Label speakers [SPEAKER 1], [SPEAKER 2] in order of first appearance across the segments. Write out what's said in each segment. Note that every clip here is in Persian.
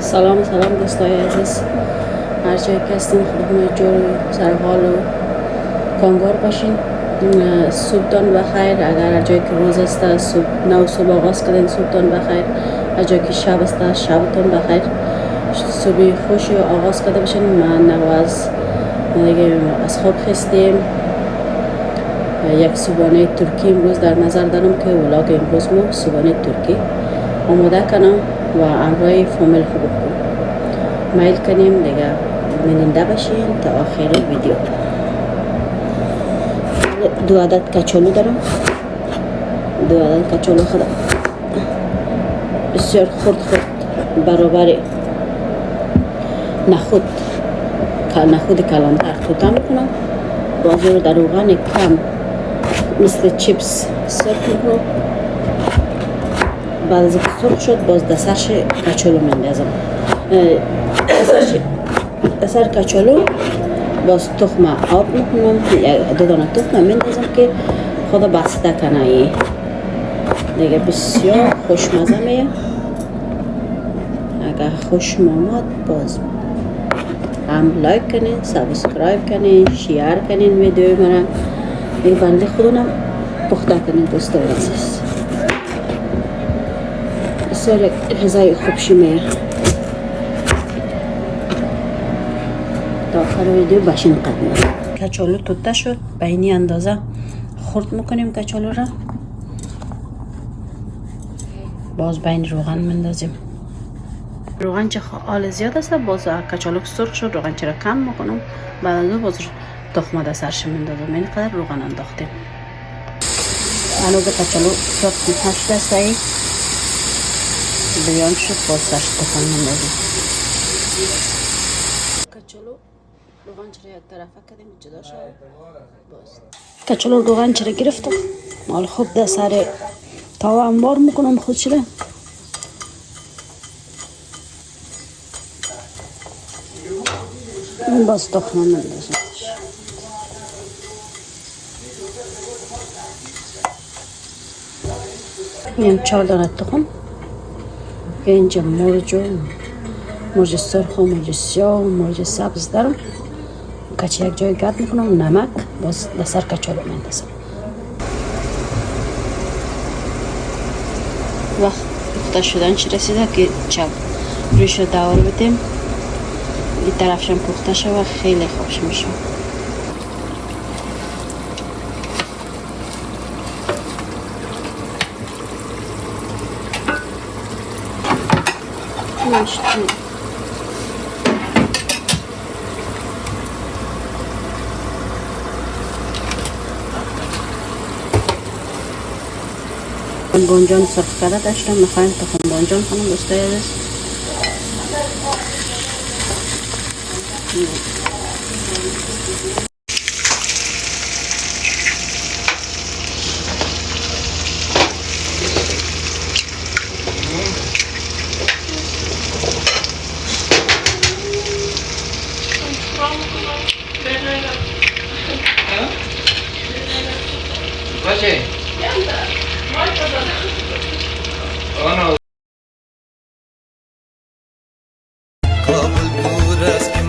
[SPEAKER 1] سلام دوستای عزیز، هر جایی که هستین خودتون جور سرحال و کامگار باشین. صبحتان بخیر. اگر هر جایی که روز است صبح آغاز کردین صبحتان بخیر. هر جایی که شب است شبتان بخیر. صبح خوش آغاز کرده باشین. من نواز از خواب خستیم. یک صبحانه ترکی امروز در نظر دارم که ولاگ امروز مو صبحانه ترکی آماده کنم و همراه فامیل خوب بخورم. میل کنیم دیگه بیننده باشین تا آخر ویدیو. دو عدد کچالو دارم. دو عدد کچالو خودم بسیار خرد برابر نخود کلانتر توتا میکنم. بازی رو در روغن کم مثل چیپس سرخ میکنم. بعد از اینکه سرخ شد باز دسرش کچالو میندازم. دسر کچالو باز تخم آب میکنم. دو دانه تخم میندازم که خدا بسته کنه. دیگه بسیار خوشمزه میه. اگر خوش آمد باز هم لایک کنین، سابسکرایب کنین، شیر کنین ویدیو مرا. این بنده خودونم پخته کنین دوستای عزیز. بسیار غذای خوبشی میه. تا آخر ویدیو باشین قدم. کچالو توته شد. به اینی اندازه خرد میکنیم کچالو را. باز بین روغن مندازیم. روغن چه آل زیاد است. باز کچالو سرخ شد روغن چرا کم میکنم. بعد از اون باز تخمه در سرش میندازم. این قدر روغن انداختیم. الان کچالو سرخ 8 دسته بیان شد. باز سرش تخمه میندازیم. کچالو روغن چرا یک طرفه کردیم جدا شد. باز کچالو روغن چرا گرفتم. مال خوب در سر تاوا انبار میکنم خود شده. باز تخمه میندازم. این 4 دانه تخم. اینجا مرج سرخ و مرج سیاه و مرج سبز دارم. کچی یک جای گرد میکنم. نمک باز دسر کچالو میندازم. وقت پخته شدن چی رسیده که چپ رویش رو دور بدیم. این طرفشم پخته شد و خیلی خوش میشه. بانجان سرخ کرده داشتم. میخوایم تخم بانجان کنم دوستای عزیز.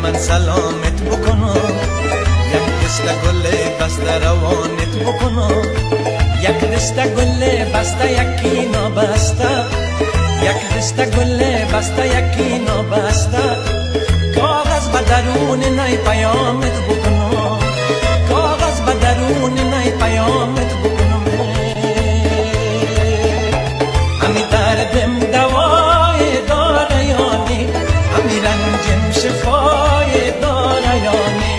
[SPEAKER 2] من سلامت بکنم. یک دسته گل بسته روانت بکنم. یک دسته گل بسته یکی نابسته. یک دسته گل بسته یکی نابسته. کاغذ به درون نی پیامت بکنم. کاغذ به درون نی پیامت بکنم. همی دردم دوای داره یانی. همی رنجم شفای داره یانی.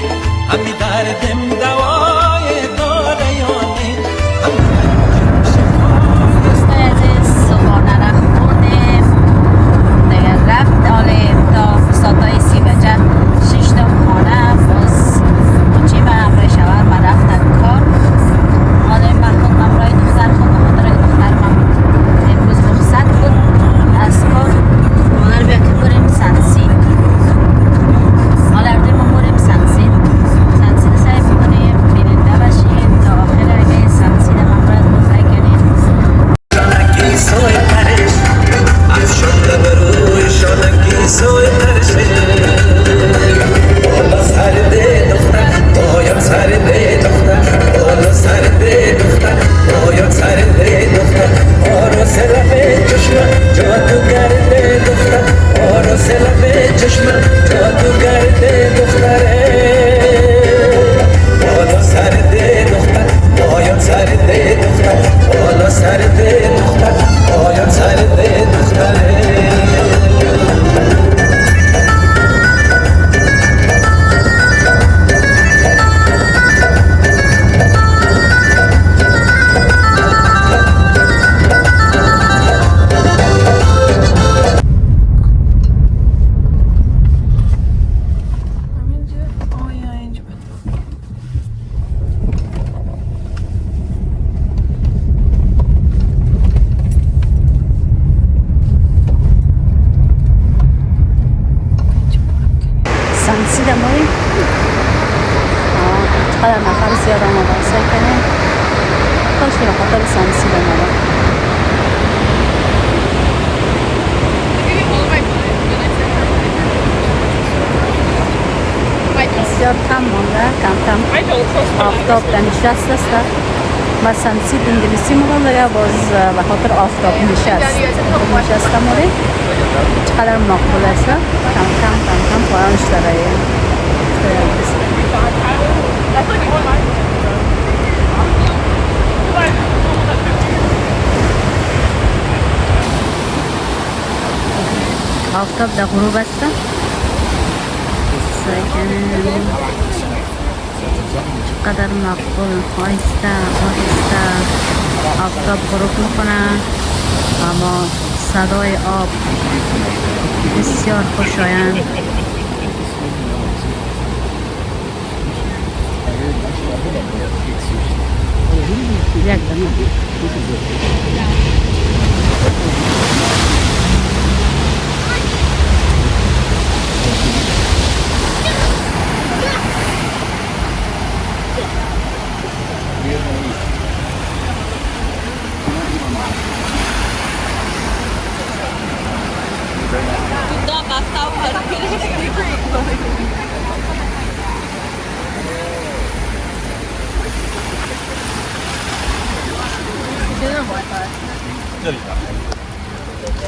[SPEAKER 2] همی دردم دوای داره یانی. همی رنجم شفای.
[SPEAKER 1] دوستای عزیز صبحانه را خوردیم. دیگر رفت تا ساعتای 30 بجه 6 تا خانه. باز
[SPEAKER 2] صدای قرشه بالا سر ده دختر باید سر ده دختر بالا سر ده دختر باید سر ده دختر آراس لبه چشم جادوگر ده دختر آراس لبه چشم جادوگر ده دختره بالا سر ده دختر باید سر ده دختر بالا سر ده دختر باید سر ده دختره
[SPEAKER 1] سنسیده مایی چقدر نفر زیاد آمده سعی کنیم کاش که بخاطر سنسیده مایی بسیار کم مانده کم کم آفتاب نشست است و سنسید انگلیسی مانده باز بخاطر آفتاب نشست مایی چقدر مقبول است کم کم پایانش داره آفتاب در غروب است چقدر مقبول آهسته آفتاب غروب میکنه اما صدای آب بسیار خوشایند یک دنیا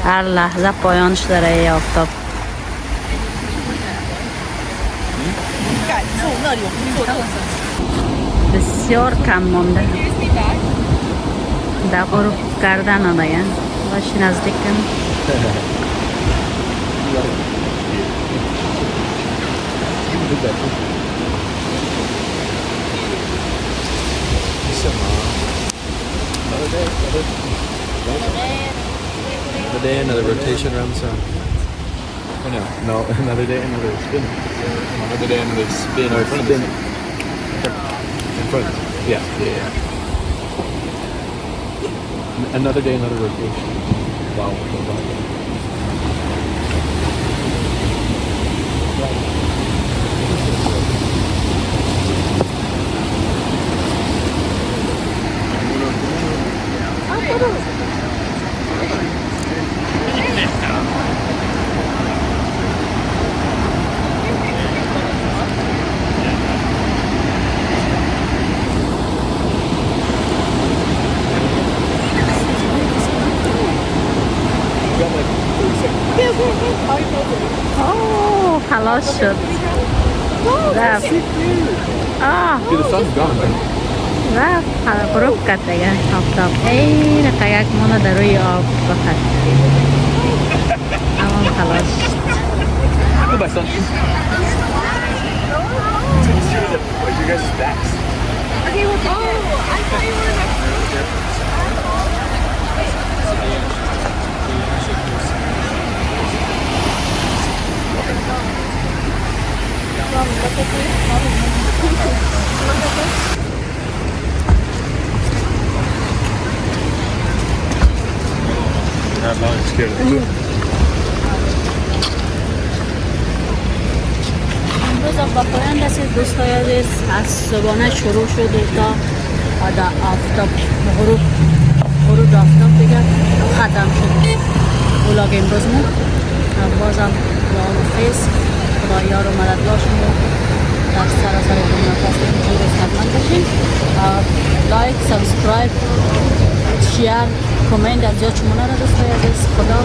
[SPEAKER 1] هر لحظه پایانش داره ای آفتاب بسیار کم مانده در غروب کردن دیگه باشی نزدیک کنیم
[SPEAKER 3] Another day, another rotation around the sun. Oh no. No, another day, another spin. Another day, another spin. Or spin. In front. Yeah. Another day, another rotation. Wow.
[SPEAKER 1] خلاص شد رفت
[SPEAKER 3] See, the sun's gone, man.
[SPEAKER 1] رفت غروب کرد دیگه آفتاب این قیق مانه در روی آب بخد اما خلاص شد
[SPEAKER 3] Goodbye, sun. Where's your guys' backs?
[SPEAKER 4] Okay, well, I thought you were next
[SPEAKER 3] I'm scared of it.
[SPEAKER 1] امروز با پایان رسید دوستای عزیز از صبحانه شروع شد تا آفتاب غروب آفتاب دیگه ختم شد ولاگ امروز ما بازم خداحافظ. خدا یار و مددگار شما در سراسر دنیا هستید. جور صحتمند باشین. لایک، سابسکرایب، شیر، کامنت از زیاد شما را دوست عزیز. خدا